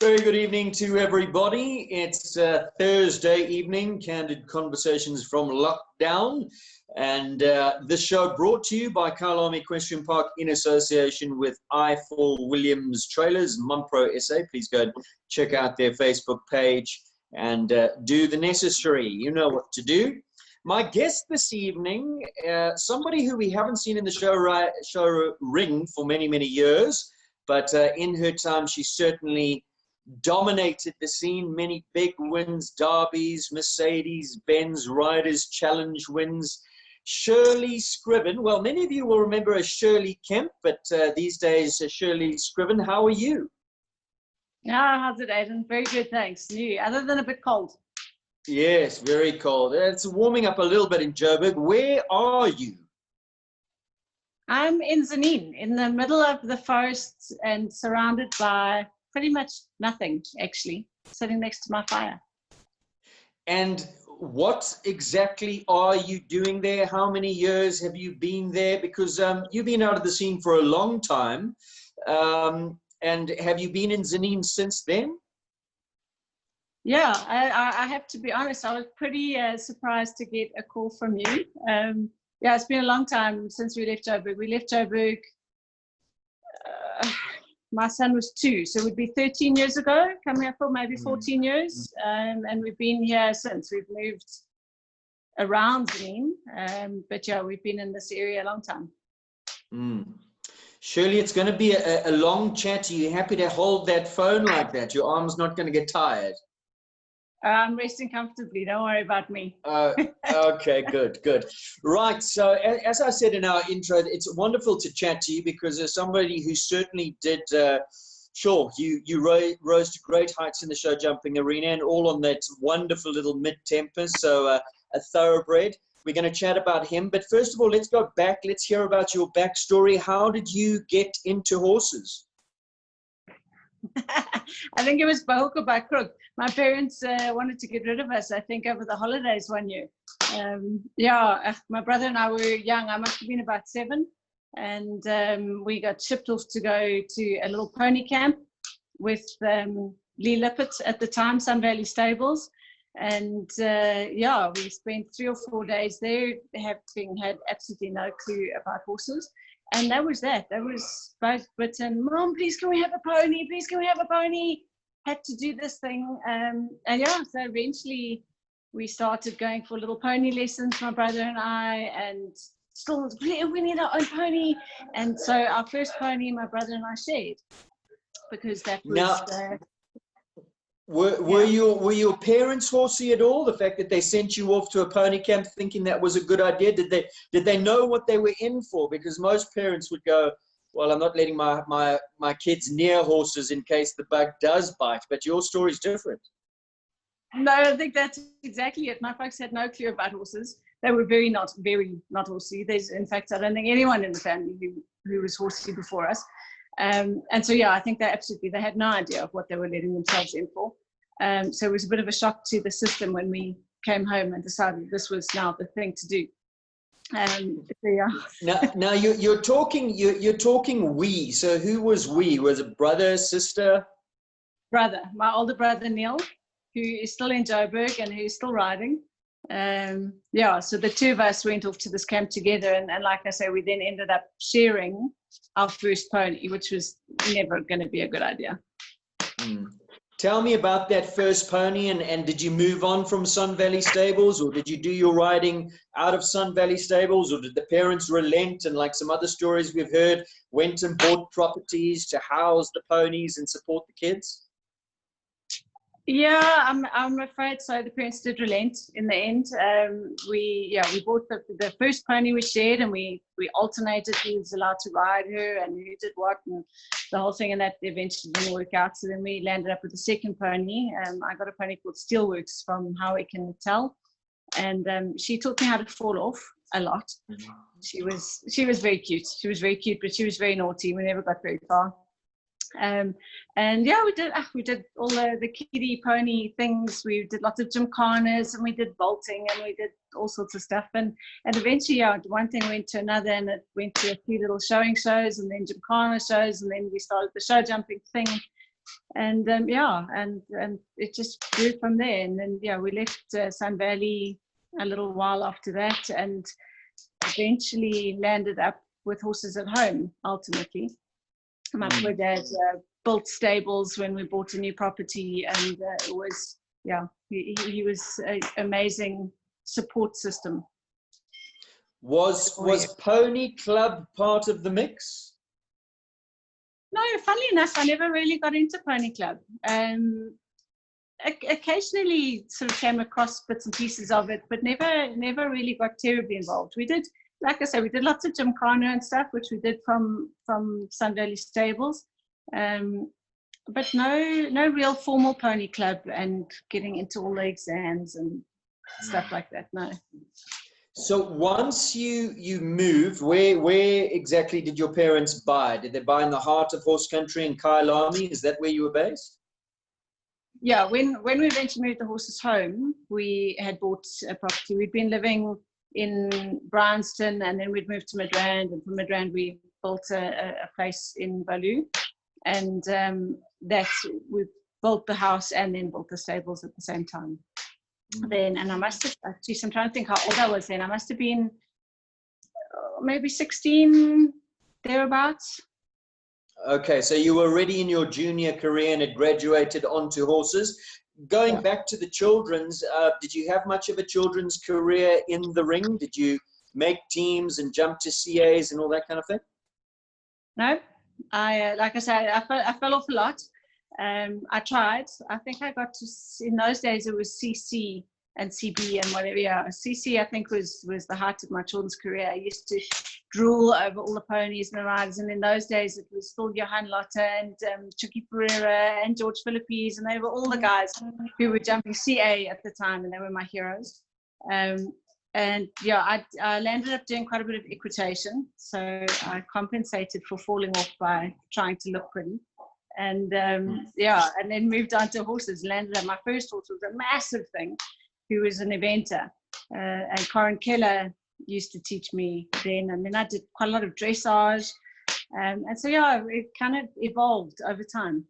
Very good evening to everybody. It's Thursday evening, Candid Conversations from Lockdown. And this show brought to you by Kyalami Equestrian Park in association with I4 Williams Trailers, Mumpro SA. Please go and check out their Facebook page and do the necessary. You know what to do. My guest this evening, somebody who we haven't seen in the show ring for many, many years, but in her time, she certainly dominated the scene. Many big wins, derbies, Mercedes-Benz Riders Challenge wins. Shirley Scriven. Well, many of you will remember as Shirley Kemp, but these days, Shirley Scriven. How are you? How's it, Aidan? Very good, thanks. You, other than a bit cold. Yes, very cold. It's warming up a little bit in Joburg. Where are you? I'm in Zanin, in the middle of the forest and surrounded by pretty much nothing, actually, sitting next to my fire. And what exactly are you doing there? How many years have you been there? Because you've been out of the scene for a long time. And have you been in Zanin since then? Yeah, I have to be honest, I was pretty surprised to get a call from you. Yeah, it's been a long time since we left Joburg. We left Joburg, my son was 2, so it would be 13 years ago, coming up for maybe 14 years. And we've been here since. We've moved around Zanin, but yeah, we've been in this area a long time. Shirley, it's going to be a long chat. Are you happy to hold that phone like that? Your arm's not going to get tired. I'm resting comfortably. Don't worry about me. Okay, good. Right. So as I said in our intro, it's wonderful to chat to you because as somebody who certainly did, you rose to great heights in the show jumping arena and all on that wonderful little mid-temper. So a thoroughbred. We're going to chat about him. But first of all, let's go back. Let's hear about your backstory. How did you get into horses? I think it was by hook or by crook. My parents wanted to get rid of us, I think, over the holidays one year. My brother and I were young. I must have been about 7. And we got shipped off to go to a little pony camp with Lee Lippert at the time, Sun Valley Stables. And we spent 3 or 4 days there, having had absolutely no clue about horses. And that was that. That was both Britain. Mom, please can we have a pony? Please can we have a pony? Had to do this thing. So eventually we started going for little pony lessons, my brother and I, and still, we need our own pony. And so our first pony, my brother and I shared, because that was... Were your parents horsey at all? The fact that they sent you off to a pony camp thinking that was a good idea? Did they know what they were in for? Because most parents would go, well, I'm not letting my kids near horses in case the bug does bite. But your story's different. No, I think that's exactly it. My folks had no clue about horses. They were very not horsey. In fact, I don't think anyone in the family who was horsey before us. And so, I think they had no idea of what they were letting themselves in for. So it was a bit of a shock to the system when we came home and decided this was now the thing to do. Now you're talking we. So who was we? Was it brother, sister? Brother, my older brother Neil, who is still in Joburg and who's still riding. So the 2 of us went off to this camp together, and like I say, we then ended up sharing our first pony, which was never going to be a good idea. Tell me about that first pony, and did you move on from Sun Valley Stables, or did you do your riding out of Sun Valley Stables, or did the parents relent and, like some other stories we've heard, went and bought properties to house the ponies and support the kids? Yeah, I'm afraid so. The parents did relent in the end. We bought the first pony we shared, and we alternated who was allowed to ride her and who did what, and the whole thing, and that eventually didn't work out. So then we landed up with the second pony. I got a pony called Steelworks from How We Can Tell, and she taught me how to fall off a lot. She was very cute. She was very cute, but she was very naughty. We never got very far. We did all the kiddie pony things. We did lots of gymkhanas, and we did bolting, and we did all sorts of stuff. And eventually, one thing went to another, and it went to a few little showing shows, and then gymkhana shows, and then we started the show jumping thing. yeah, and it just grew from there. And then yeah, we left Sun Valley a little while after that, and eventually landed up with horses at home. Ultimately, my poor dad built stables when we bought a new property, and it was he was an amazing support system. Was Pony Club part of the mix? No, funnily enough, I never really got into Pony Club. Occasionally sort of came across bits and pieces of it, but never really got terribly involved. We did, like I said, we did lots of gymkhana and stuff, which we did from Sun Valley stables. But no real formal Pony Club and getting into all the exams and stuff like that, no. So once you moved, where exactly did your parents buy? Did they buy in the heart of horse country in Kyalami? Is that where you were based? Yeah, when we eventually moved the horses home, we had bought a property. We'd been living in Bryanston, and then we'd moved to Midrand, and from Midrand we built a place in Baloo, and we built the house and then built the stables at the same time. Then, and I must have, geez, I'm trying to think how old I was then. I must have been maybe 16, thereabouts. Okay, so you were already in your junior career and had graduated onto horses. Going back to the children's, did you have much of a children's career in the ring? Did you make teams and jump to CAs and all that kind of thing? No, like I said, I fell off a lot. I tried. I think I got to, in those days it was CC and CB and whatever. Yeah, CC I think was the height of my children's career. I used to drool over all the ponies and the riders, and in those days it was still Johan Lotte and Chucky Pereira and George Philippes, and they were all the guys who were jumping CA at the time, and they were my heroes. And yeah, I landed up doing quite a bit of equitation, so I compensated for falling off by trying to look pretty. And yeah, and then moved on to horses. Landed up, my first horse was a massive thing, who was an eventer, and Corin Keller used to teach me then. And then I did quite a lot of dressage, and so yeah, it kind of evolved over time.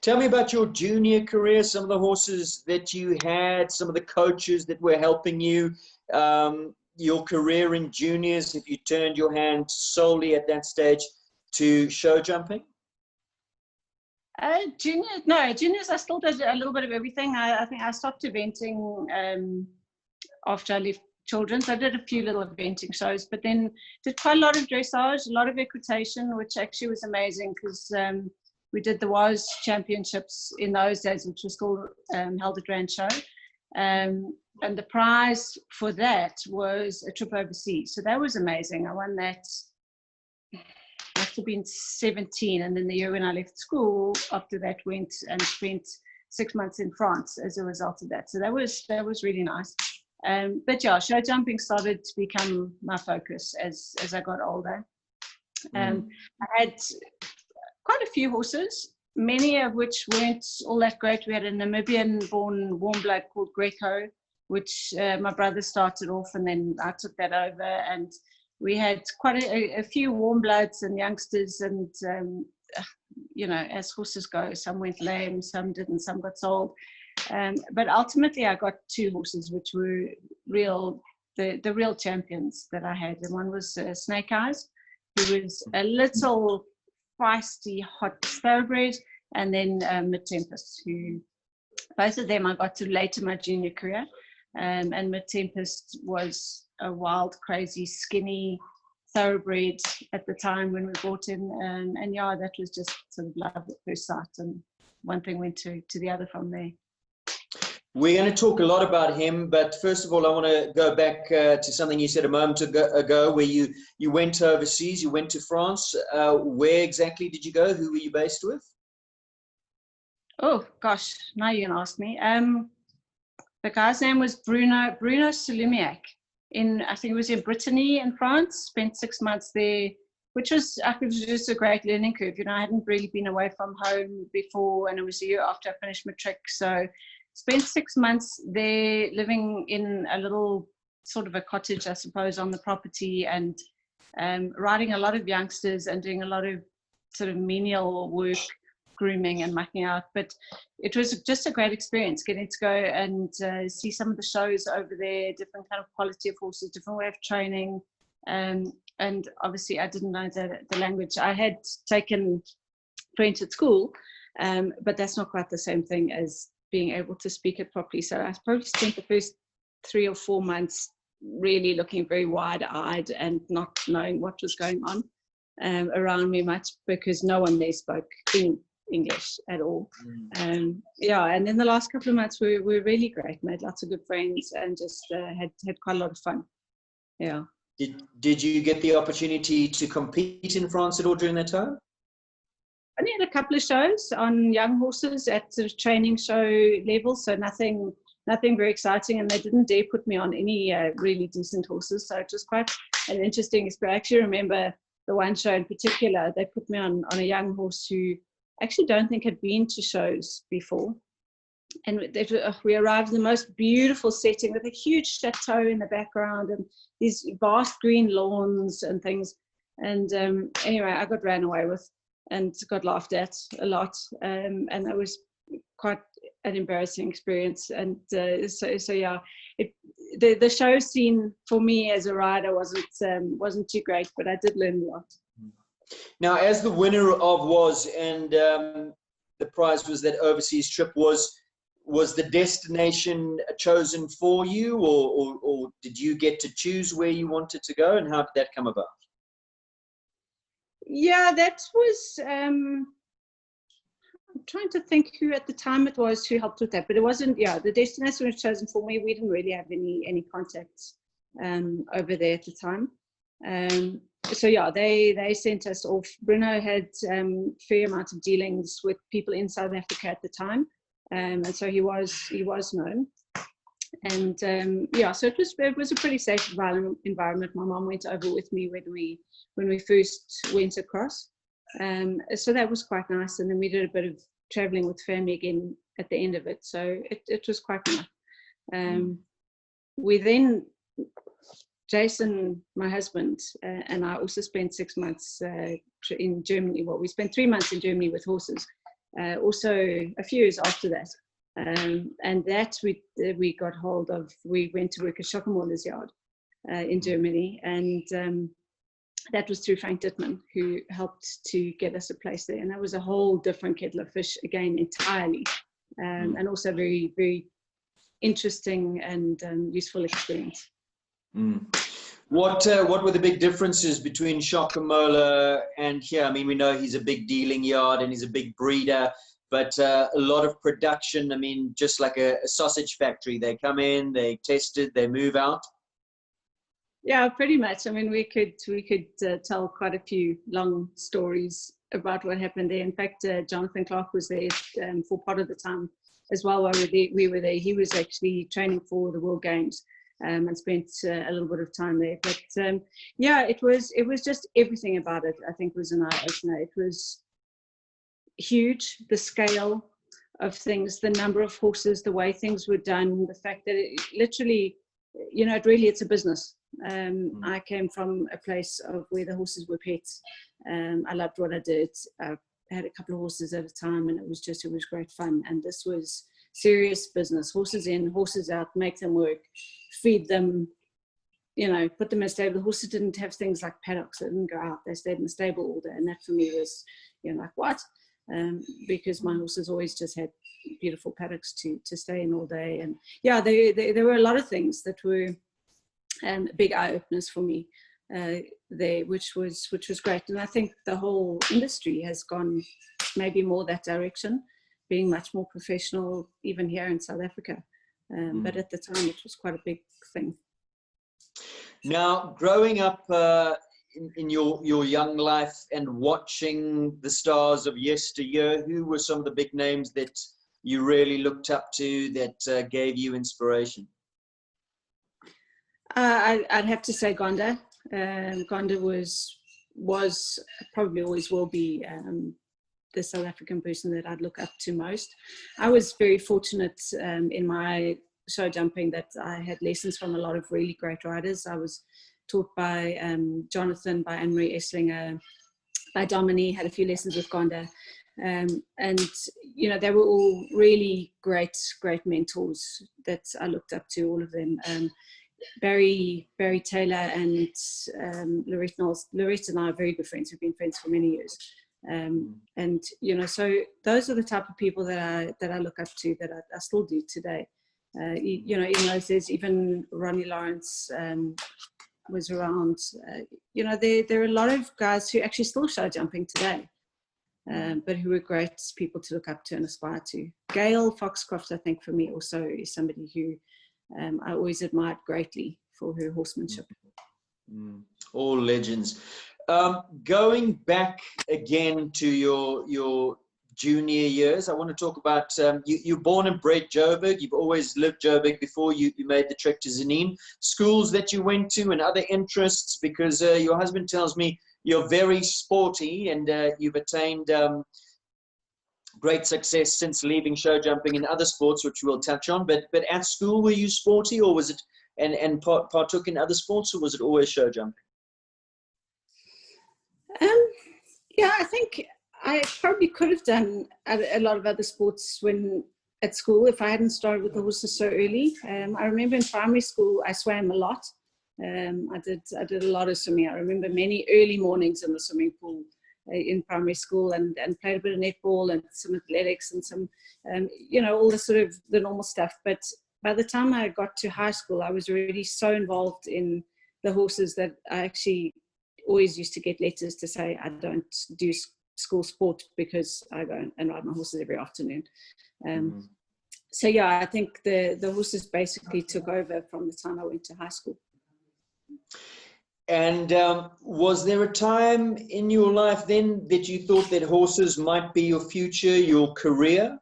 Tell me about your junior career, some of the horses that you had, some of the coaches that were helping you, your career in juniors, if you turned your hand solely at that stage to show jumping. Juniors, I still did a little bit of everything. I think I stopped eventing after I left children's. I did a few little eventing shows, but then did quite a lot of dressage, a lot of equitation, which actually was amazing because we did the WAS championships in those days, which was still held at Grand Show. And the prize for that was a trip overseas. So that was amazing. I won that. Must have been 17, and then the year when I left school after that went and spent 6 months in France as a result of that. So that was really nice. But yeah, show jumping started to become my focus as I got older. I had quite a few horses, many of which weren't all that great. We had a Namibian-born warm blood called Greco, which my brother started off, and then I took that over, and we had quite a few warm bloods and youngsters, and you know, as horses go, some went lame, some didn't, some got sold. But ultimately, I got 2 horses which were the real champions that I had. And one was Snake Eyes, who was a little feisty, hot thoroughbred, and then Mid-Tempest, who both of them I got to later my junior career. And Mid-Tempest was a wild, crazy, skinny thoroughbred at the time when we bought him, and yeah, that was just sort of love at first sight, and one thing went to the other from there. We're going to talk a lot about him, but first of all, I want to go back to something you said a moment ago, where you went overseas, you went to France. Where exactly did you go? Who were you based with? Oh gosh, now you can ask me. The guy's name was Bruno Souloumiac. I think it was in Brittany in France. Spent 6 months there, which was just a great learning curve. You know, I hadn't really been away from home before, and it was a year after I finished matric. So spent 6 months there, living in a little sort of a cottage, I suppose, on the property, and riding a lot of youngsters and doing a lot of sort of menial work grooming and mucking out. But it was just a great experience getting to go and see some of the shows over there, different kind of quality of horses, different way of training. And obviously I didn't know the language. I had taken French at school, but that's not quite the same thing as being able to speak it properly. So I probably spent the first 3 or 4 months really looking very wide-eyed and not knowing what was going on around me much, because no one there spoke English at all. Yeah, and then the last couple of months were really great. Made lots of good friends and just had quite a lot of fun. Yeah. Did you get the opportunity to compete in France at all during that time? I only had a couple of shows on young horses at sort of training show level, so nothing very exciting, and they didn't dare put me on any really decent horses, so it was quite an interesting experience. I actually remember the one show in particular. They put me on a young horse who I actually don't think had been to shows before, and we arrived in the most beautiful setting with a huge chateau in the background and these vast green lawns and things, and anyway, I got ran away with and got laughed at a lot, and that was quite an embarrassing experience. And so yeah, the show scene for me as a rider wasn't too great, but I did learn a lot. Now, as the winner of Was, and the prize was that overseas trip, was the destination chosen for you, or did you get to choose where you wanted to go, and how did that come about? Yeah, that was, I'm trying to think who at the time it was who helped with that, but it wasn't, yeah, the destination was chosen for me. We didn't really have any contacts over there at the time. So yeah, they sent us off. Bruno had fair amount of dealings with people in South Africa at the time, and so he was known. And yeah, so it was a pretty safe environment. My mom went over with me when we first went across, so that was quite nice. And then we did a bit of traveling with family again at the end of it, so it was quite nice. We then, Jason, my husband, and I also spent 6 months in Germany. Well, we spent 3 months in Germany with horses, also a few years after that. And that we got hold of. We went to work at Schockenmoller's yard in Germany, and that was through Frank Dittman, who helped to get us a place there. And that was a whole different kettle of fish again entirely, and also very, very interesting and useful experience. What were the big differences between Schockenmoller and here? I mean, we know he's a big dealing yard and he's a big breeder, but a lot of production. I mean, just like a sausage factory. They come in, they test it, they move out. Yeah, pretty much. I mean, we could tell quite a few long stories about what happened there. In fact, Jonathan Clark was there for part of the time as well while we were there. He was actually training for the World Games and spent a little bit of time there. But yeah, it was just everything about it, I think, was an eye-opener. It was huge, the scale of things, the number of horses, the way things were done, the fact that it literally, you know, it's a business. I came from a place of where the horses were pets. I loved what I did. I had a couple of horses at a time, and it was great fun. And this was serious business. Horses in, horses out, make them work, feed them, you know, put them in a stable. The horses didn't have things like paddocks. They didn't go out. They stayed in the stable all day. And that for me was, you know, like, what? Because my horses always just had beautiful paddocks to stay in all day. And yeah, there were a lot of things that were big eye-openers for me there, which was great. And I think the whole industry has gone maybe more that direction, being much more professional, even here in South Africa. But at the time, it was quite a big thing. Now, growing up in your young life and watching the stars of yesteryear, who were some of the big names that you really looked up to that gave you inspiration? I'd have to say Gonda. Gonda was probably always will be the South African person that I'd look up to most. I was very fortunate in my show jumping that I had lessons from a lot of really great riders. I was taught by Jonathan, by Anne-Marie Esslinger, by Dominique, had a few lessons with Gonda. And, you know, they were all really great mentors that I looked up to, all of them. Barry Taylor and Loretta Knowles. Loretta and I are very good friends. We've been friends for many years. And, you know, so those are the type of people that I look up to, that I still do today. You know, even though there's even Ronnie Lawrence was around, you know, there are a lot of guys who actually still show jumping today, but who are great people to look up to and aspire to. Gail Foxcroft, I think, for me also is somebody who I always admired greatly for her horsemanship. All legends. Going back again to your junior years, I want to talk about, you're born and bred Joburg. You've always lived Joburg before you made the trek to Zanin. Schools that you went to and other interests, because your husband tells me you're very sporty, and you've attained great success since leaving show jumping and other sports, which we'll touch on. But at school, were you sporty, or was it and partook in other sports, or was it always show jumping? Yeah, I think I probably could have done a lot of other sports when at school if I hadn't started with the horses so early. I remember in primary school I swam a lot. I did a lot of swimming. I remember many early mornings in the swimming pool in primary school, and played a bit of netball and some athletics and some you know, all the sort of the normal stuff. But by the time I got to high school, I was already so involved in the horses that I actually always used to get letters to say I don't do school sport because I go and ride my horses every afternoon. So yeah, I think the horses basically took over from the time I went to high school. And was there a time in your life then that you thought that horses might be your future, your career?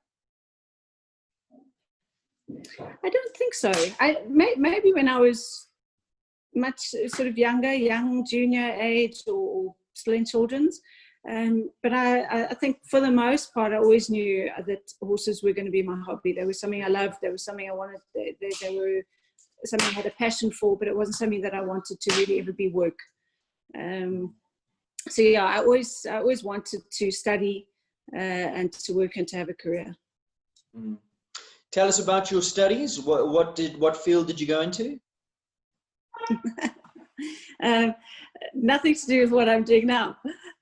I don't think so. Maybe when I was much sort of young junior age, or still in children's. But I think for the most part, I always knew that horses were going to be my hobby. They were something I loved. They were something I wanted. They were something I had a passion for, but it wasn't something that I wanted to really ever be work. So yeah, I always wanted to study and to work and to have a career. Tell us about your studies. What field did you go into? Nothing to do with what I'm doing now.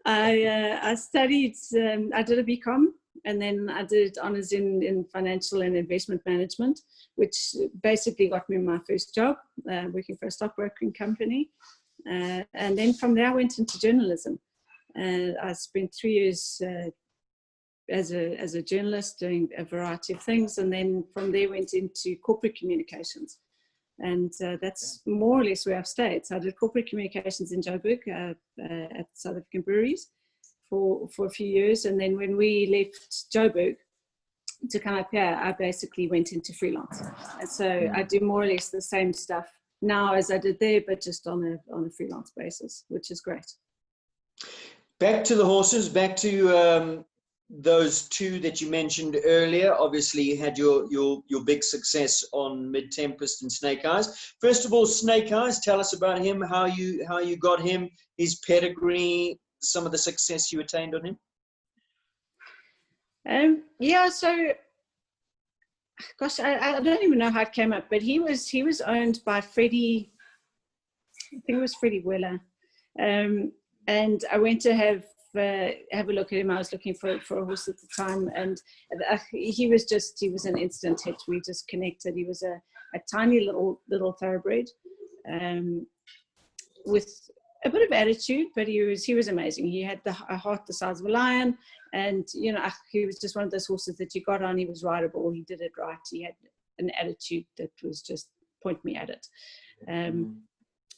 I studied, I did a BCom, and then I did honors in financial and investment management, which basically got me my first job, working for a stockbroking company. And then from there I went into journalism. I spent 3 years as a journalist doing a variety of things, and then from there went into corporate communications. And that's more or less where I've stayed. So I did corporate communications in Joburg at South African Breweries for a few years. And then when we left Joburg to come up here, I basically went into freelance. And so I do more or less the same stuff now as I did there, but just on a freelance basis, which is great. Back to the horses, back to those two that you mentioned earlier. Obviously you had your big success on Mid Tempest and Snake Eyes. First of all, Snake Eyes, tell us about him, how you got him, his pedigree, some of the success you attained on him. Yeah, so gosh, I don't even know how it came up, but he was owned by Freddie, I think it was Freddie Weller, and I went to have a look at him. I was looking for a horse at the time, and he was an instant hit. We just connected. He was a tiny little thoroughbred, with a bit of attitude, but he was amazing. He had a heart the size of a lion, and you know, he was just one of those horses that you got on. He was rideable. He did it right. He had an attitude that was just point me at it.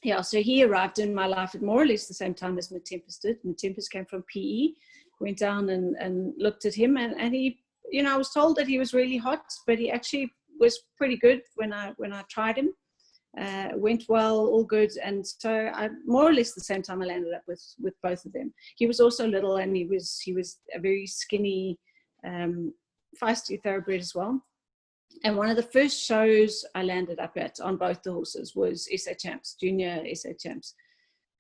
Yeah, so he arrived in my life at more or less the same time as Mid Tempest did. Mid Tempest came from PE, went down and looked at him, and he, you know, I was told that he was really hot, but he actually was pretty good when I tried him. Went well, all good, and so I more or less the same time I landed up with both of them. He was also little, and he was a very skinny, feisty thoroughbred as well. And one of the first shows I landed up at on both the horses was SA Champs, Junior SA Champs.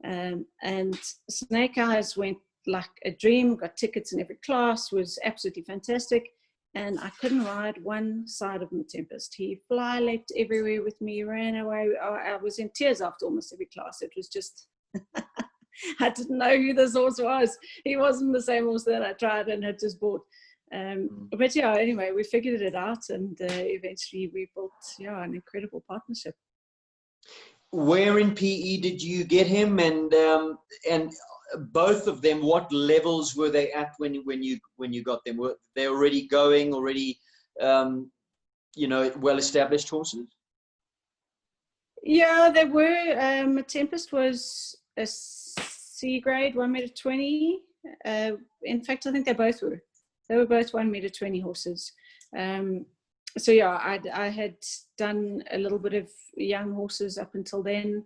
And Snake Eyes went like a dream, got tickets in every class, was absolutely fantastic. And I couldn't ride one side of my Tempest. He fly-leapt everywhere with me, ran away. I was in tears after almost every class. It was just, I didn't know who this horse was. He wasn't the same horse that I tried and had just bought. But yeah, anyway, we figured it out, and eventually we built an incredible partnership. Where in PE did you get him, and both of them, what levels were they at when you got them? Were they already well-established horses? Yeah, they were. Tempest was a C grade, 1.20 m. In fact, I think they both were. They were both 1.20 m horses. So yeah, I had done a little bit of young horses up until then.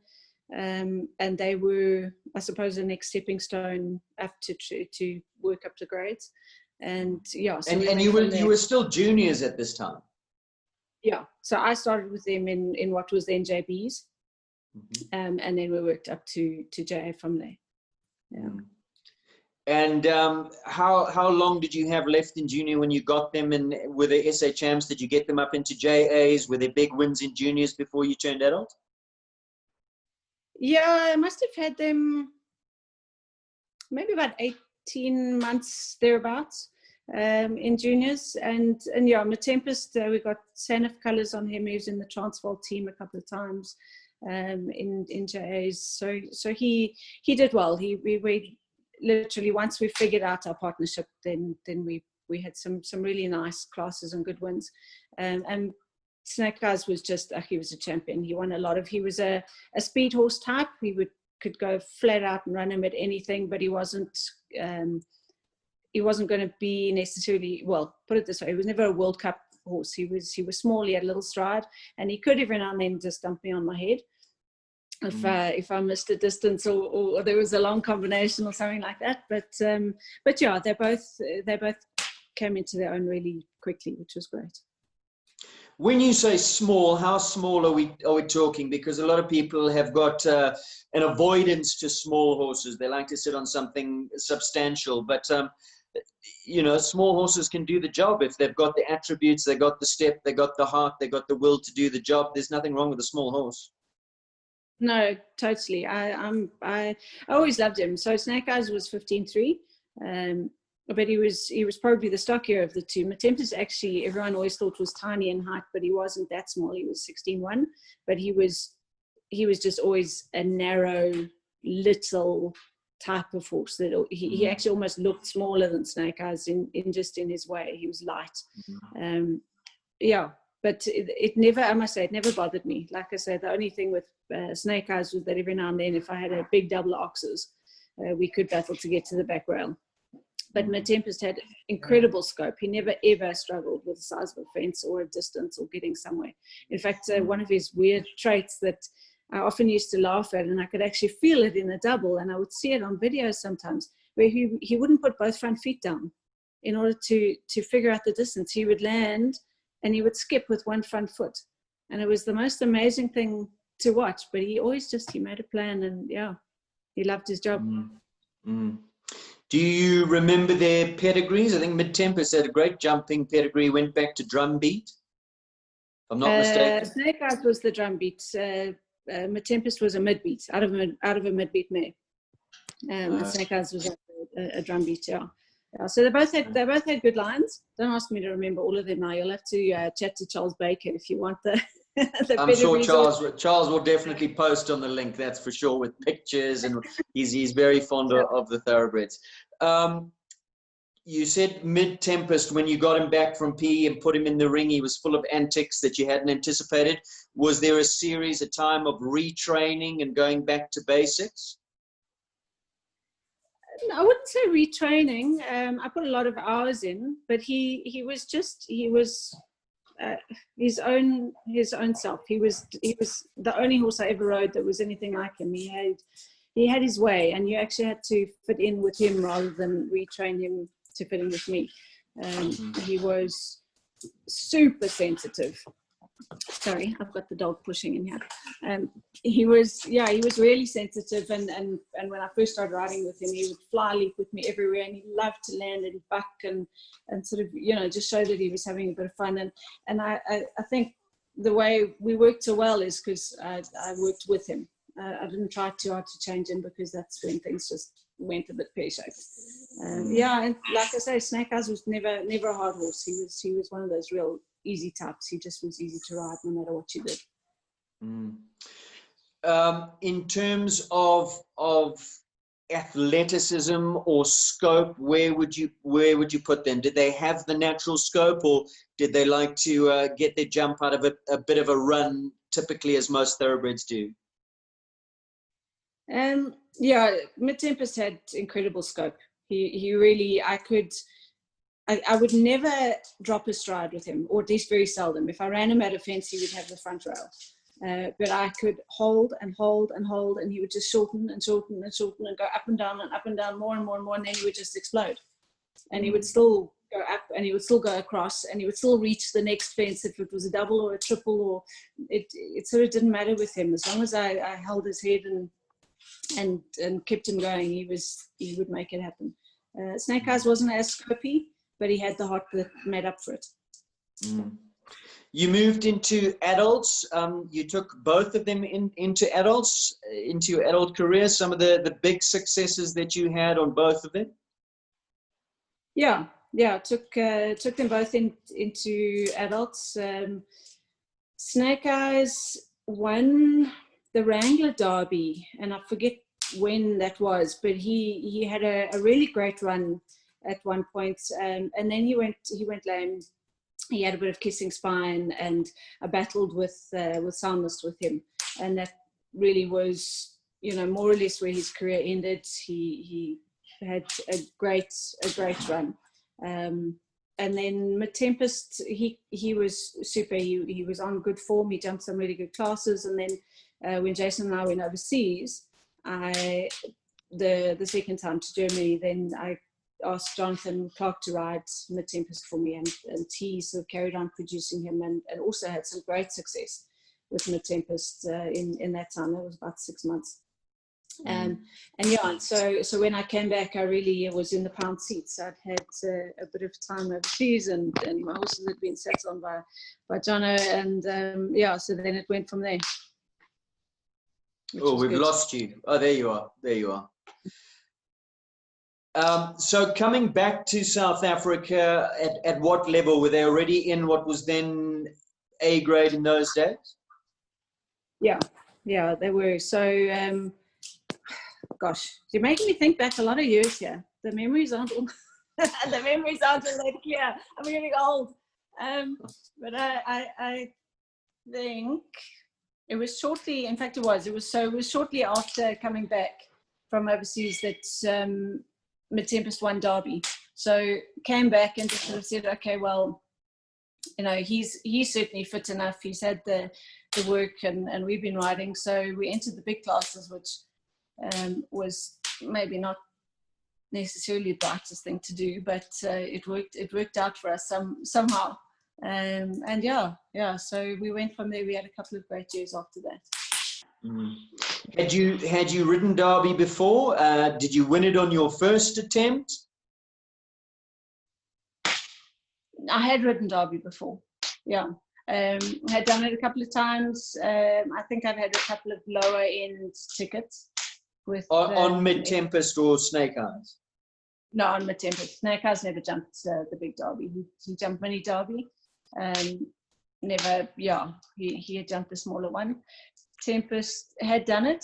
And they were, I suppose, the next stepping stone up to work up to grades. And yeah. So and you were still juniors at this time? Yeah. So I started with them in what was then JBs. And then we worked up to JA from there. Yeah. And how long did you have left in junior when you got them? And were they SA champs? Did you get them up into JAs? Were there big wins in juniors before you turned adult? Yeah, I must have had them maybe about 18 months thereabouts in juniors. And yeah, my Tempest, we got Sanif colours on him. He was in the Transvaal team a couple of times in JAs. So he did well. We literally, once we figured out our partnership, then we had some really nice classes and good wins. And Snake Eyes was just, he was a champion. He won a lot he was a speed horse type. He could go flat out and run him at anything, but he wasn't going to be necessarily, well, put it this way, he was never a World Cup horse. He was small, he had a little stride, and he could every now and then just dump me on my head if I missed a distance or there was a long combination or something like that. But yeah, they both came into their own really quickly, which was great. When you say small, how small are we talking? Because a lot of people have got an avoidance to small horses. They like to sit on something substantial, but small horses can do the job if they've got the attributes, they got the step, they got the heart, they got the will to do the job. There's nothing wrong with a small horse. No, totally. I always loved him. So Snake Eyes was 15.3. But he was probably the stockier of the two. My Tempest, actually, everyone always thought was tiny in height, but he wasn't that small. He was 16.1, but he was just always a narrow little type of horse that he actually almost looked smaller than Snake Eyes in his way. He was light. Yeah, but it never, I must say, it never bothered me. Like I said, the only thing with Snake Eyes was that every now and then, if I had a big double oxes, we could battle to get to the back rail. But my Tempest had incredible scope. He never, ever struggled with the size of a fence or a distance or getting somewhere. In fact, one of his weird traits that I often used to laugh at, and I could actually feel it in a double, and I would see it on videos sometimes, where he wouldn't put both front feet down in order to figure out the distance. He would land and he would skip with one front foot. And it was the most amazing thing to watch. But he always he made a plan, and yeah, he loved his job. Do you remember their pedigrees? I think Mid-Tempest had a great jumping pedigree, went back to Drumbeat, if I'm not mistaken. Snake Eyes was the Drumbeat. Mid-Tempest was a midbeat, out of a midbeat mare. Snake Eyes was a Drumbeat, yeah. So they both had good lines. Don't ask me to remember all of them now. You'll have to chat to Charles Baker if you want the I'm sure Charles will definitely post on the link, that's for sure, with pictures, and he's very fond of the thoroughbreds. You said Mid-Tempest, when you got him back from PE and put him in the ring, he was full of antics that you hadn't anticipated. Was there a time of retraining and going back to basics? I wouldn't say retraining. I put a lot of hours in, but he was his own self. He was the only horse I ever rode that was anything like him. He had his way, and you actually had to fit in with him rather than retrain him to fit in with me. He was super sensitive, Sorry, I've got the dog pushing in here. He was really sensitive, and when I first started riding with him, he would fly leap with me everywhere, and he loved to land and buck and sort of, you know, just show that he was having a bit of fun. And I think the way we worked so well is because I worked with him. I didn't try too hard to change him, because that's when things just went a bit pear-shaped. Yeah, and like I say, Snake Eyes was never a hard horse. He was one of those real easy types. He just was easy to ride no matter what you did. In terms of athleticism or scope, where would you put them? Did they have the natural scope, or did they like to get their jump out of a bit of a run, typically as most thoroughbreds do? Yeah, Mid-Tempest had incredible scope. He really, I would never drop a stride with him, or at least very seldom. If I ran him at a fence, he would have the front rail. But I could hold and hold and hold, and he would just shorten and shorten and shorten and go up and down more and more and more, and then he would just explode. And he would still go up, and he would still go across, and he would still reach the next fence if it was a double or a triple, or it sort of didn't matter with him. As long as I held his head and kept him going, he would make it happen. Snake Eyes wasn't as scopy, but he had the heart that made up for it. You moved into adults. You took both of them into adults, into your adult career. Some of the big successes that you had on both of them. Yeah. Took them both into adults. Snake Eyes won the Wrangler Derby, and I forget when that was, but he had a really great run at one point, and then he went lame. He had a bit of kissing spine, and I battled with soundness with him, and that really was, you know, more or less where his career ended. He had a great run, and then Mid-Tempest, he was super. He was on good form. He jumped some really good classes, and then when Jason and I went overseas, the second time to Germany, then I asked Jonathan Clark to ride Mid-Tempest for me, and he sort of carried on producing him, and also had some great success with Mid-Tempest in that time. That was about 6 months. And so when I came back, I really was in the pound seats. I'd had a bit of time overseas, and my horses had been sat on by Jono, and so then it went from there. Oh, we've lost you. Oh, there you are. So coming back to South Africa, at what level? Were they already in what was then A grade in those days? Yeah, they were. So, gosh, you're making me think back a lot of years here. The memories aren't all that clear. I'm getting old. But I think it was shortly, in fact it was shortly after coming back from overseas that Mid-Tempest won Derby. So came back and just sort of said, okay, well, you know, he's certainly fit enough. He's had the work, and we've been riding. So we entered the big classes, which was maybe not necessarily the brightest thing to do, but it worked out for us somehow. And so we went from there. We had a couple of great years after that. Had you ridden Derby before? Did you win it on your first attempt? I had ridden Derby before. Yeah. Had done it a couple of times. I think I've had a couple of lower end tickets with on Mid-Tempest or Snake Eyes. No, on Mid-Tempest. Snake Eyes never jumped the big Derby. He jumped mini Derby. Never. Yeah, he had jumped the smaller one. Tempest had done it,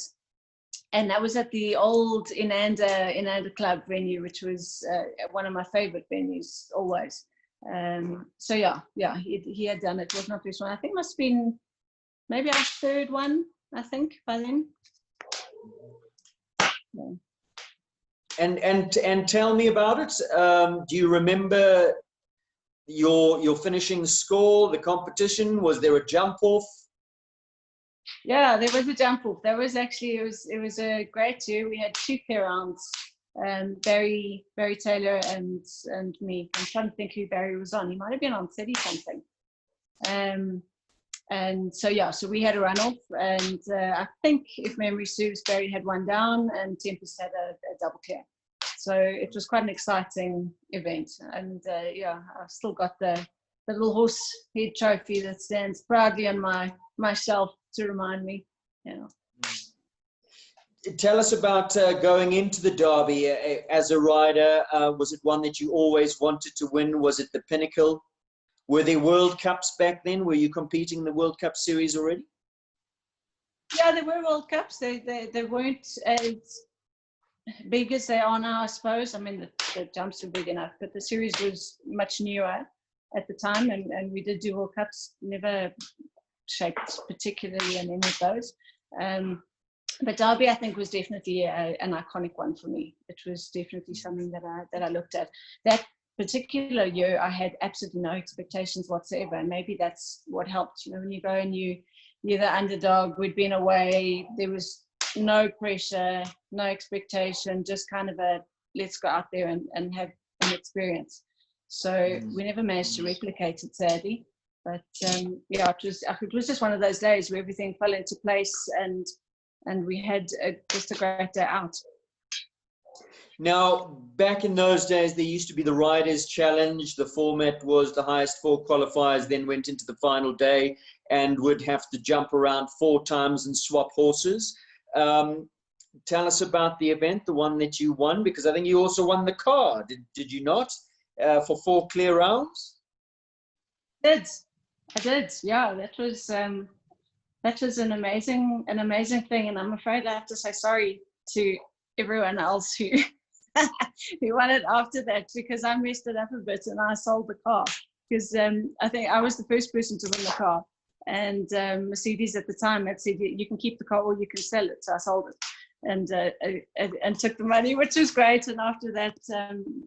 and that was at the old Inanda Club venue, which was one of my favorite venues always. So he had done it. It was not this one. I think it must have been maybe our third one, I think, by then. Yeah. And tell me about it. Do you remember your finishing score, the competition? Was there a jump off? Yeah, there was a jump off. There was actually, it was a great year. We had 2 pair rounds, Barry Taylor and me. I'm trying to think who Barry was on. He might have been on 30 something. And And so, yeah, so we had a runoff, and I think, if memory serves, Barry had one down and Tempest had a double clear. So it was quite an exciting event. And yeah, I've still got the little horse head trophy that stands proudly on my shelf to remind me. Yeah. Tell us about going into the Derby as a rider. Was it one that you always wanted to win? Was it the pinnacle? Were there World Cups back then? Were you competing in the World Cup series already? Yeah, there were World Cups. They weren't as big as they are now, I suppose. I mean, the jumps were big enough, but the series was much newer at the time, and we did do World Cups, never shaped particularly in any of those. But Derby, I think, was definitely an iconic one for me. It was definitely something that I looked at. That particular year, I had absolutely no expectations whatsoever, and maybe that's what helped. You know, when you go and you're the underdog, we'd been away, there was no pressure, no expectation, just kind of a let's go out there and have an experience. So we never managed to replicate it, sadly. But yeah, it was just one of those days where everything fell into place, and we had just a great day out. Now, back in those days, there used to be the Riders' Challenge. The format was the highest 4 qualifiers then went into the final day and would have to jump around 4 times and swap horses. Tell us about the event, the one that you won, because I think you also won the car, did you not, for 4 clear rounds? I did. Yeah, that was an amazing thing, and I'm afraid I have to say sorry to everyone else who who won it after that, because I messed it up a bit and I sold the car, because I think I was the first person to win the car, and Mercedes at the time had said you can keep the car or you can sell it, so I sold it and took the money, which was great. And after that,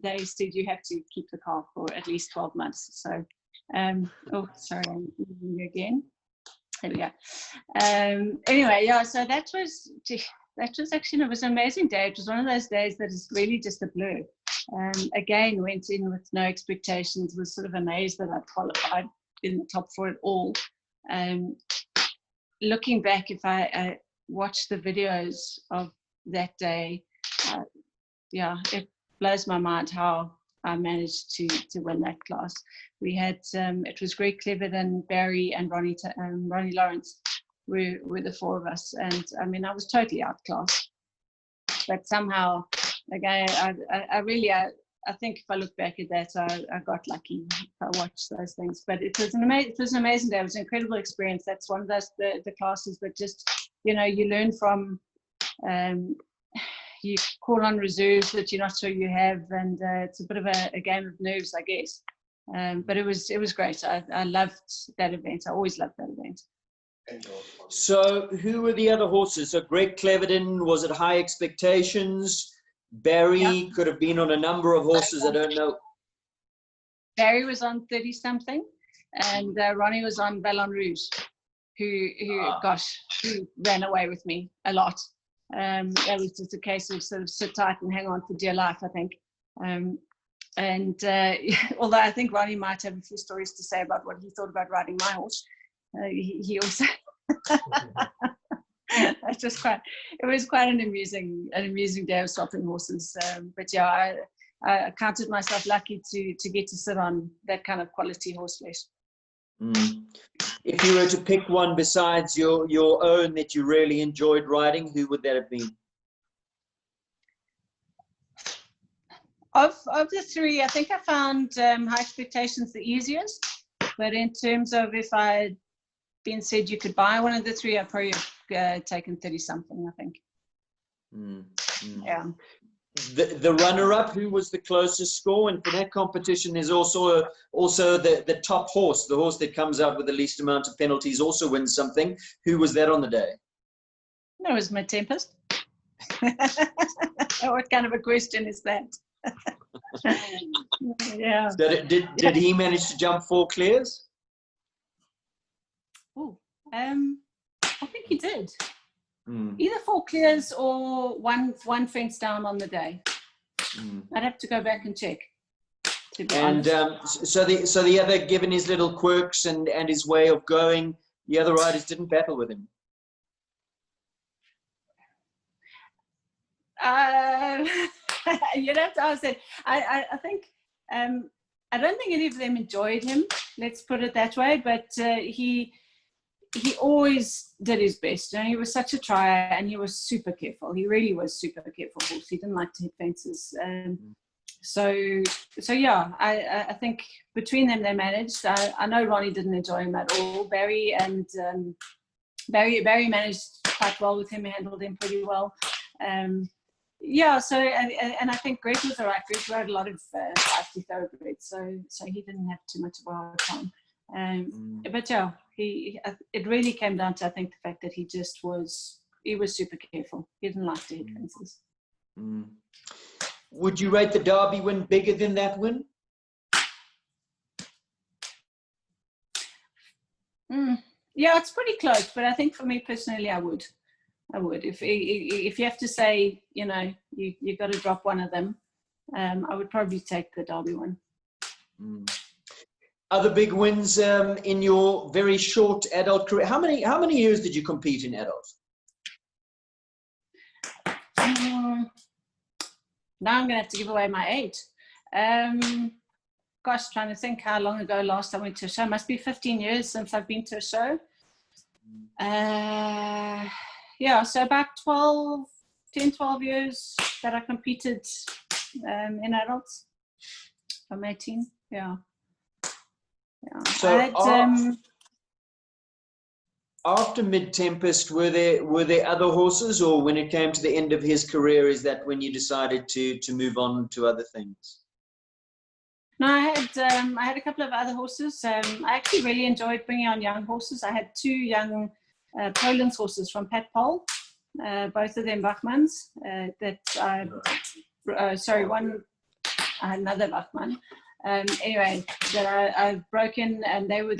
they said you have to keep the car for at least 12 months. So oh, sorry, I'm moving you again. There we go. Anyway, yeah, so that was actually, it was an amazing day. It was one of those days that is really just a blur. Again, went in with no expectations, was sort of amazed that I'd qualified in the top 4 at all. Looking back, if I watch the videos of that day, yeah, it blows my mind how I managed to win that class. We had, it was Greg Cleverton, Barry, and Ronnie Lawrence were the 4 of us. And I mean, I was totally outclassed. But somehow, again, I think if I look back at that, I got lucky if I watched those things. But it was an amazing day. It was an incredible experience. That's one of those the classes that just, you know, you learn from. You call on reserves that you're not sure you have, and it's a bit of a game of nerves, I guess. But it was great. I loved that event. I always loved that event. So who were the other horses? So Greg Cleverton, was it high expectations? Barry could have been on a number of horses, I don't know. Barry was on 30-something, and Ronnie was on Ballon Rouge, who ran away with me a lot. That was just a case of sort of sit tight and hang on for dear life, I think. Although I think Ronnie might have a few stories to say about what he thought about riding my horse. He also it was quite an amusing day of swapping horses. But yeah, I counted myself lucky to get to sit on that kind of quality horse flesh. If you were to pick one besides your own that you really enjoyed riding, who would that have been? Of the 3, I think I found High Expectations the easiest. But in terms of if I had been said you could buy one of the 3, I'd probably have taken 30-something, I think. Yeah. The runner-up, who was the closest score? And for that competition, there's also the top horse, the horse that comes out with the least amount of penalties, also wins something. Who was that on the day? That was my Tempest. What kind of a question is that? Yeah. Did he manage to jump 4 clears? Oh, I think he did. Either 4 clears or one fence down on the day. I'd have to go back and check. And so the other, given his little quirks and his way of going, the other riders didn't battle with him? You'd have to ask that. I think I don't think any of them enjoyed him. Let's put it that way. But he always did his best. You know, he was such a trier, and he was super careful. He really was super careful horse. He didn't like to hit fences. So yeah, I think between them they managed. I know Ronnie didn't enjoy him at all. Barry managed quite well with him. He handled him pretty well. Yeah, so and I think Greg was all right. Greg rode a lot of feisty thoroughbreds, so he didn't have too much of a hard time. But yeah, it really came down to, I think, the fact that he was super careful. He didn't like to hit fences. Would you rate the Derby win bigger than that win? Yeah, it's pretty close, but I think for me personally, I would. If you have to say, you know, you got to drop one of them, I would probably take the Derby one. Other big wins in your very short adult career. How many years did you compete in adult? Now I'm going to have to give away my age. Gosh, trying to think how long ago last I went to a show. Must be 15 years since I've been to a show. Yeah, so about 10, 12 years that I competed in adults from 18. Yeah. So after Mid-Tempest, were there other horses, or when it came to the end of his career, is that when you decided to move on to other things? No, I had a couple of other horses. I actually really enjoyed bringing on young horses. I had two young Poland's horses from Pat Pol, both of them Bachmans. One, I had another Bachman. Anyway, that I've broken, and they were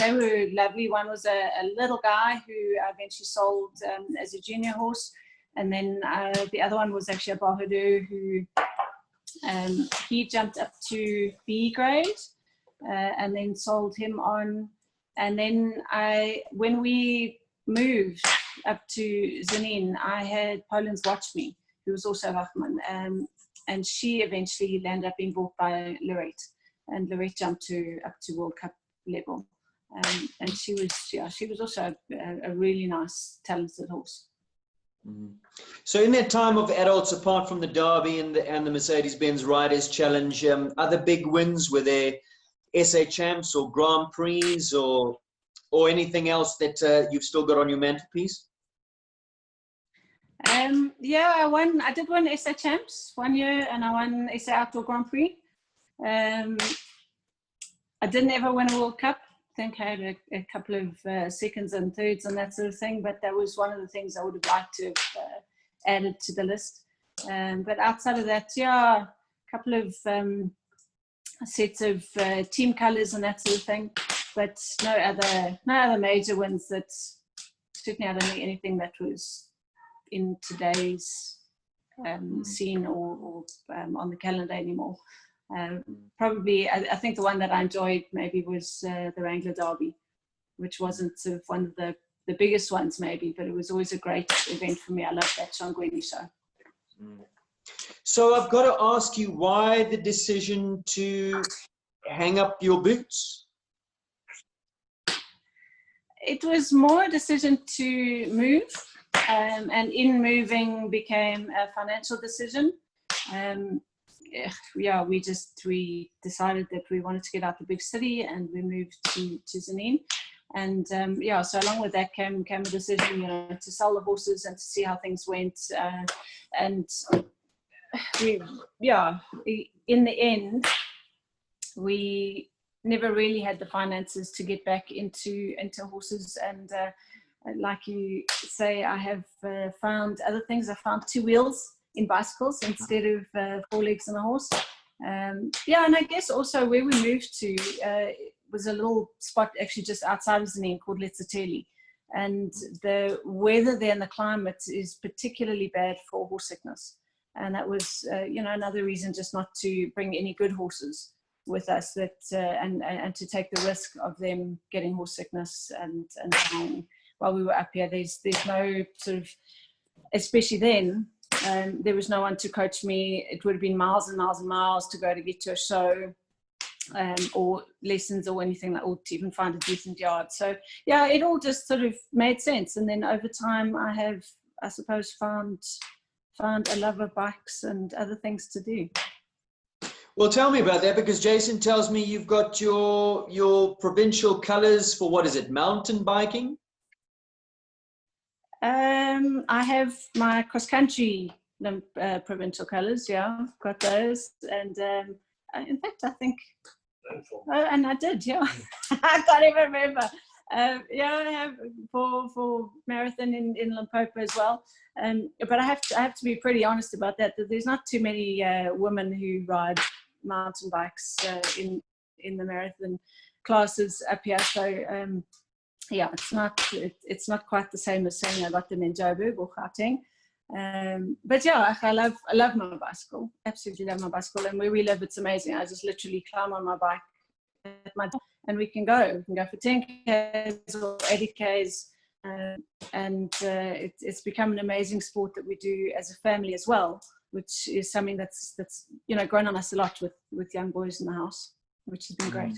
lovely. One was a little guy who I eventually sold as a junior horse, and then the other one was actually a Bahadur who he jumped up to B grade, and then sold him on. And then when we moved up to Zanin, I had Poland's Watch Me, who was also Bachman, and she eventually landed up being bought by Lorette. And Lorette jumped up to World Cup level, and she was also a really nice, talented horse. So in that time of adults, apart from the Derby and the Mercedes-Benz Riders Challenge, other big wins, were there SA Champs or Grand Prix or anything else that you've still got on your mantelpiece? Yeah, I did win SA Champs one year, and I won SA Outdoor Grand Prix. I didn't ever win a World Cup. I think I had a couple of seconds and thirds and that sort of thing, but that was one of the things I would have liked to have added to the list. But outside of that, yeah, a couple of sets of team colours and that sort of thing, but no other major wins. That certainly, I don't think anything that was in today's scene or on the calendar anymore. Probably, I think the one that I enjoyed maybe was the Wrangler Derby, which wasn't sort of one of the biggest ones maybe, but it was always a great event for me. I loved that Shangweni show. So I've got to ask you, why the decision to hang up your boots? It was more a decision to move, and in moving became a financial decision. Yeah, we decided that we wanted to get out the big city, and we moved to Zanin. And yeah, so along with that came a decision, you know, to sell the horses and to see how things went. And in the end, we never really had the finances to get back into horses. And like you say, I have found other things. I found two wheels in bicycles instead of four legs and a horse. Yeah, and I guess also where we moved to was a little spot actually just outside of Zanin called Letsateli. And the weather there and the climate is particularly bad for horse sickness. And that was, you know, another reason just not to bring any good horses with us, and to take the risk of them getting horse sickness and dying. while we were up here. There's no sort of, especially then, there was no one to coach me. It would have been miles and miles and miles to go to get to a show, or lessons or anything like, or to even find a decent yard. So yeah, it all just sort of made sense. And then over time, I have, I suppose, found a love of bikes and other things to do. Well, tell me about that, because Jason tells me you've got your provincial colors for, what is it, mountain biking? I have my cross-country provincial colors, yeah, I've got those. And in fact, I think, and I did, yeah. I can't even remember. Yeah, I have for marathon in Limpopo as well. But I have to be pretty honest about that there's not too many women who ride mountain bikes in the marathon classes up here. So yeah, it's not quite the same as saying I got them in Joburg or Gauteng. But yeah, I love my bicycle. Absolutely love my bicycle. And where we live, it's amazing. I just literally climb on my bike at my door, and we can go for 10Ks or 80Ks. And it's become an amazing sport that we do as a family as well, which is something that's grown on us a lot with young boys in the house, which has been great.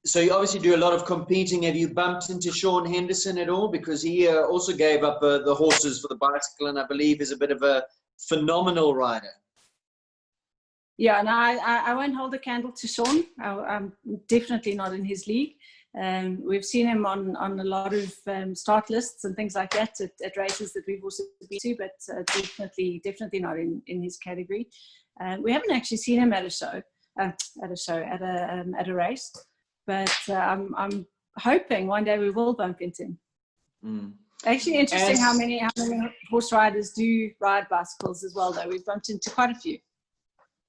So you obviously do a lot of competing. Have you bumped into Sean Henderson at all? Because he also gave up the horses for the bicycle, and I believe is a bit of a phenomenal rider. Yeah, and I won't hold a candle to Sean. I'm definitely not in his league. We've seen him on a lot of start lists and things like that at races that we've also been to, but definitely not in his category. We haven't actually seen him at a race. But I'm hoping one day we will bump into him. Actually, interesting how many horse riders do ride bicycles as well, though. We've bumped into quite a few.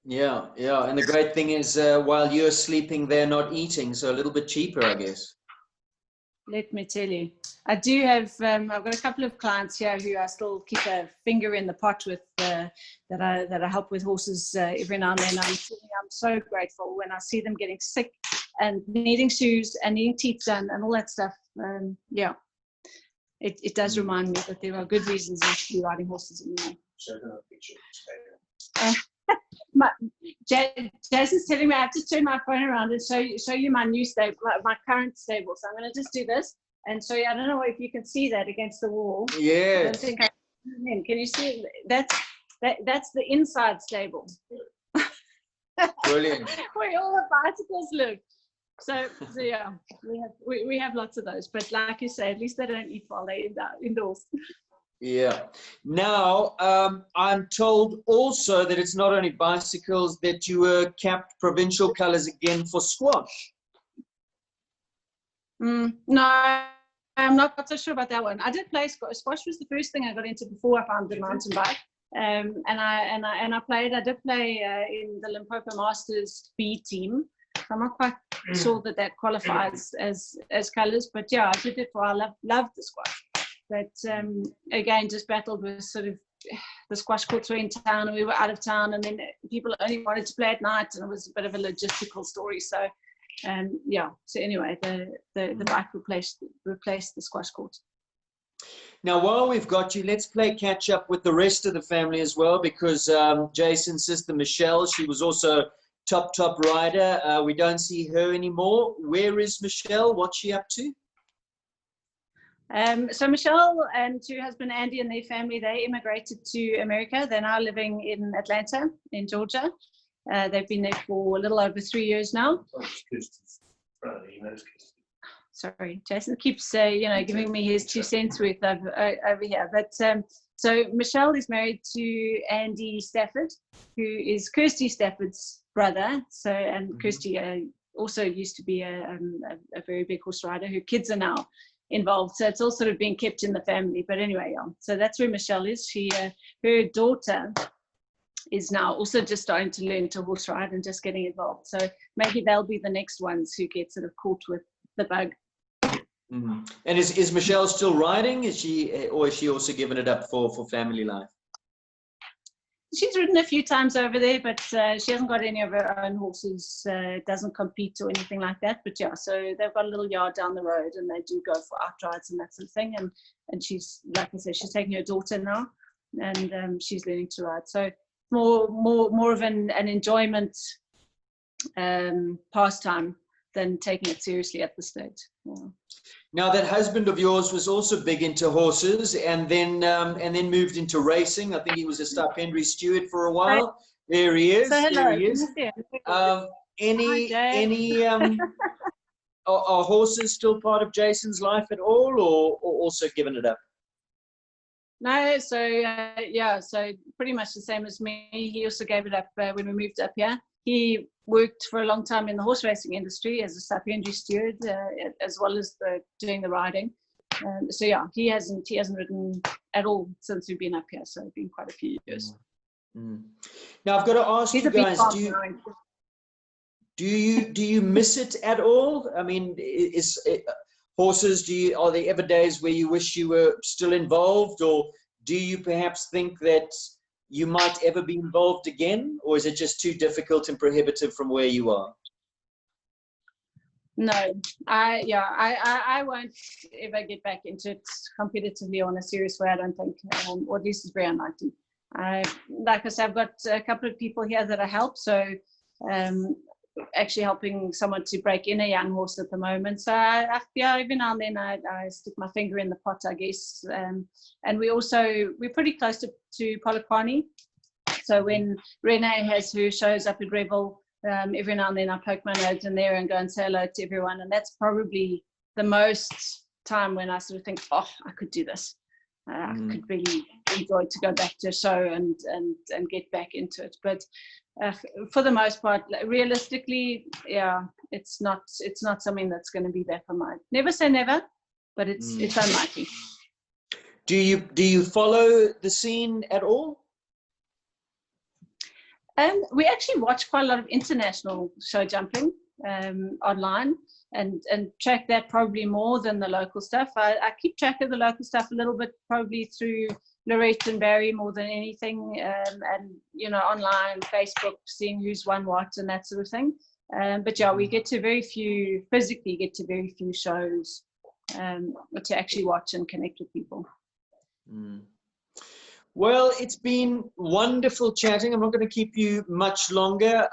Yeah. And the great thing is, while you're sleeping, they're not eating, so a little bit cheaper, I guess. Let me tell you, I do have. I've got a couple of clients here who I still keep a finger in the pot with. That I help with horses every now and then. I'm so grateful when I see them getting sick and needing shoes and needing teeth done and all that stuff. Yeah, it does remind me that there are good reasons to be riding horses anymore. Jason's telling me I have to turn my phone around and show you my new stable, my current stable. So I'm going to just do this and show you. I don't know if you can see that against the wall. Yeah. I don't think I can. Can you see it? That's the inside stable. Brilliant. Where all the bicycles live. So yeah, we have lots of those. But like you say, at least they don't eat while they're indoors. Yeah. Now, I'm told also that it's not only bicycles, that you were capped provincial colours again for squash. No, I'm not so sure about that one. I did play squash. Squash was the first thing I got into before I found the mountain bike. And I did play in the Limpopo Masters B team. I'm not quite sure that qualifies as colours, but yeah, I did it for, I loved the squash. But again, just battled with sort of the squash courts were in town and we were out of town, and then people only wanted to play at night, and it was a bit of a logistical story. So yeah, so anyway, the bike replaced the squash court. Now, while we've got you, let's play catch up with the rest of the family as well, because Jason's sister Michelle, she was also top rider. We don't see her anymore. Where is Michelle? What's she up to? So Michelle and her husband Andy and their family, they immigrated to America. They're now living in Atlanta, in Georgia. They've been there for a little over 3 years now. Sorry, Jason keeps giving me his 2 cents worth over here. But so Michelle is married to Andy Stafford, who is Kirsty Stafford's brother. So and Kirsty also used to be a very big horse rider. Her kids are now involved, so it's all sort of being kept in the family. But anyway, so that's where Michelle is. Her daughter is now also just starting to learn to horse ride and just getting involved. So maybe they'll be the next ones who get sort of caught with the bug. And is Michelle still riding? Is she also given it up for family life? she's ridden a few times over there, but she hasn't got any of her own horses. Doesn't compete or anything like that. But yeah, so they've got a little yard down the road, and they do go for outrides and that sort of thing. And she's, like I said, she's taking her daughter now, and she's learning to ride. So more of an enjoyment pastime than taking it seriously at this stage. Yeah. Now, that husband of yours was also big into horses, and then moved into racing. I think he was a stipendiary steward for a while. There he is. So hello. There he is. Are horses still part of Jason's life at all, or also given it up? No, so yeah, so pretty much the same as me. He also gave it up when we moved up here. He worked for a long time in the horse racing industry as a stipendiary steward, as well as doing the riding. So yeah, he hasn't ridden at all since we've been up here. So it's been quite a few years. Now I've got to ask you guys: do you miss it at all? I mean, horses? Are there ever days where you wish you were still involved, or do you perhaps think that you might ever be involved again, or is it just too difficult and prohibitive from where you are? No, I won't ever get back into it competitively on a serious way, I don't think, or at least it's very unlikely. Like I said, I've got a couple of people here that I help, so actually helping someone to break in a young horse at the moment. So every now and then I stick my finger in the pot, I guess. And we're pretty close to Polokwane. So when Renee has her shows up at Rebel, every now and then I poke my nose in there and go and say hello to everyone. And that's probably the most time when I sort of think, oh, I could do this. I could really enjoy to go back to a show and get back into it. But for the most part, realistically, yeah, it's not something that's going to be back on my. Never say never, but it's unlikely. Do you follow the scene at all? We actually watch quite a lot of international show jumping online and track that probably more than the local stuff. I keep track of the local stuff a little bit, probably through Lorette and Barry more than anything, and online, Facebook, seeing who's won what and that sort of thing. But yeah, we physically get to very few shows to actually watch and connect with people. Well, it's been wonderful chatting. I'm not going to keep you much longer.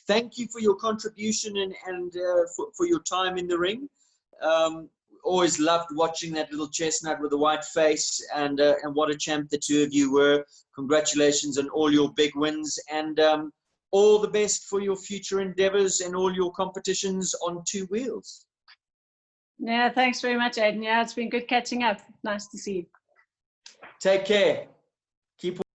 Thank you for your contribution and for your time in the ring. Always loved watching that little chestnut with a white face, and what a champ the two of you were. Congratulations on all your big wins, and all the best for your future endeavors and all your competitions on two wheels. Yeah, thanks very much, Aidan. Yeah, it's been good catching up. Nice to see you. Take care.